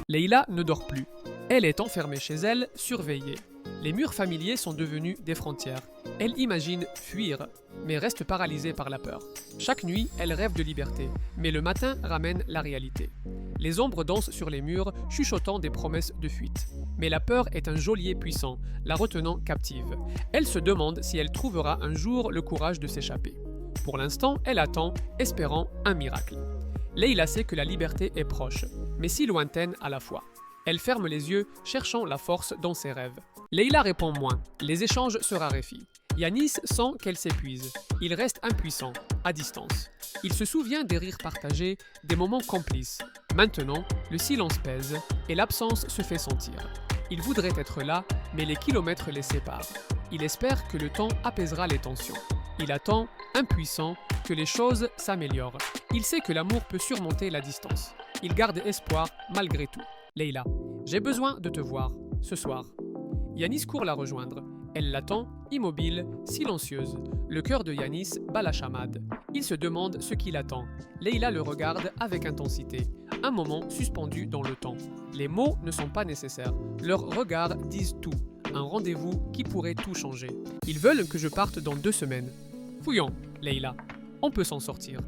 Leïla ne dort plus. Elle est enfermée chez elle, surveillée. Les murs familiers sont devenus des frontières. Elle imagine fuir, mais reste paralysée par la peur. Chaque nuit, elle rêve de liberté, mais le matin ramène la réalité. Les ombres dansent sur les murs, chuchotant des promesses de fuite. Mais la peur est un geôlier puissant, la retenant captive. Elle se demande si elle trouvera un jour le courage de s'échapper. Pour l'instant, elle attend, espérant un miracle. Leïla sait que la liberté est proche, mais si lointaine à la fois. Elle ferme les yeux, cherchant la force dans ses rêves. Leïla répond moins, les échanges se raréfient. Yanis sent qu'elle s'épuise. Il reste impuissant, à distance. Il se souvient des rires partagés, des moments complices. Maintenant, le silence pèse et l'absence se fait sentir. Il voudrait être là, mais les kilomètres les séparent. Il espère que le temps apaisera les tensions. Il attend, impuissant, que les choses s'améliorent. Il sait que l'amour peut surmonter la distance. Il garde espoir malgré tout. Leïla, j'ai besoin de te voir, ce soir. Yanis court la rejoindre. Elle l'attend, immobile, silencieuse. Le cœur de Yanis bat la chamade. Il se demande ce qu'il attend. Leïla le regarde avec intensité. Un moment suspendu dans le temps. Les mots ne sont pas nécessaires. Leurs regards disent tout. Un rendez-vous qui pourrait tout changer. Ils veulent que je parte dans 2 semaines. Fouillons, Leïla. On peut s'en sortir.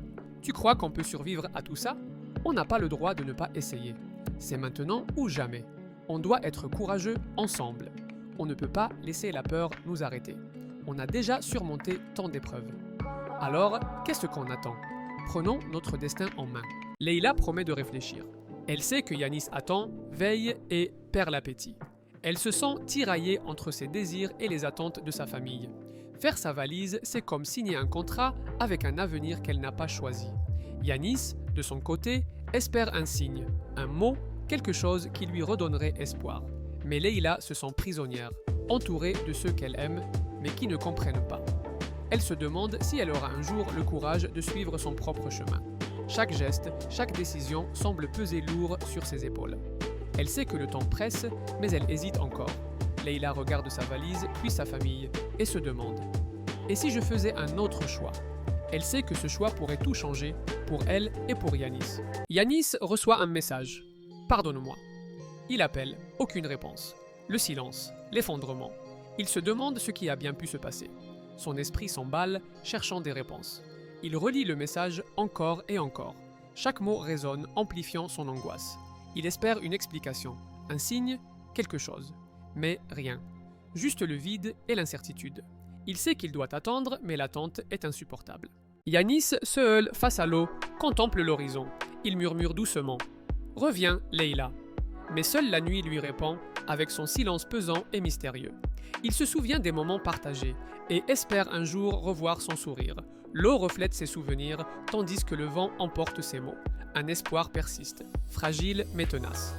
Tu crois qu'on peut survivre à tout ça? On n'a pas le droit de ne pas essayer. C'est maintenant ou jamais. On doit être courageux ensemble. On ne peut pas laisser la peur nous arrêter. On a déjà surmonté tant d'épreuves. Alors, qu'est-ce qu'on attend? Prenons notre destin en main. Leïla promet de réfléchir. Elle sait que Yanis attend, veille et perd l'appétit. Elle se sent tiraillée entre ses désirs et les attentes de sa famille. Faire sa valise, c'est comme signer un contrat avec un avenir qu'elle n'a pas choisi. Yanis, de son côté, espère un signe, un mot, quelque chose qui lui redonnerait espoir. Mais Leïla se sent prisonnière, entourée de ceux qu'elle aime, mais qui ne comprennent pas. Elle se demande si elle aura un jour le courage de suivre son propre chemin. Chaque geste, chaque décision semble peser lourd sur ses épaules. Elle sait que le temps presse, mais elle hésite encore. Leïla regarde sa valise, puis sa famille, et se demande « Et si je faisais un autre choix ?» Elle sait que ce choix pourrait tout changer, pour elle et pour Yanis. Yanis reçoit un message. « Pardonne-moi ». Il appelle, aucune réponse. Le silence, l'effondrement. Il se demande ce qui a bien pu se passer. Son esprit s'emballe, cherchant des réponses. Il relit le message encore et encore. Chaque mot résonne, amplifiant son angoisse. Il espère une explication, un signe, quelque chose. Mais rien. Juste le vide et l'incertitude. Il sait qu'il doit attendre, mais l'attente est insupportable. Yanis, seul face à l'eau, contemple l'horizon. Il murmure doucement. « Reviens, Leïla ». Mais seule la nuit lui répond, avec son silence pesant et mystérieux. Il se souvient des moments partagés et espère un jour revoir son sourire. L'eau reflète ses souvenirs, tandis que le vent emporte ses mots. Un espoir persiste, fragile mais tenace.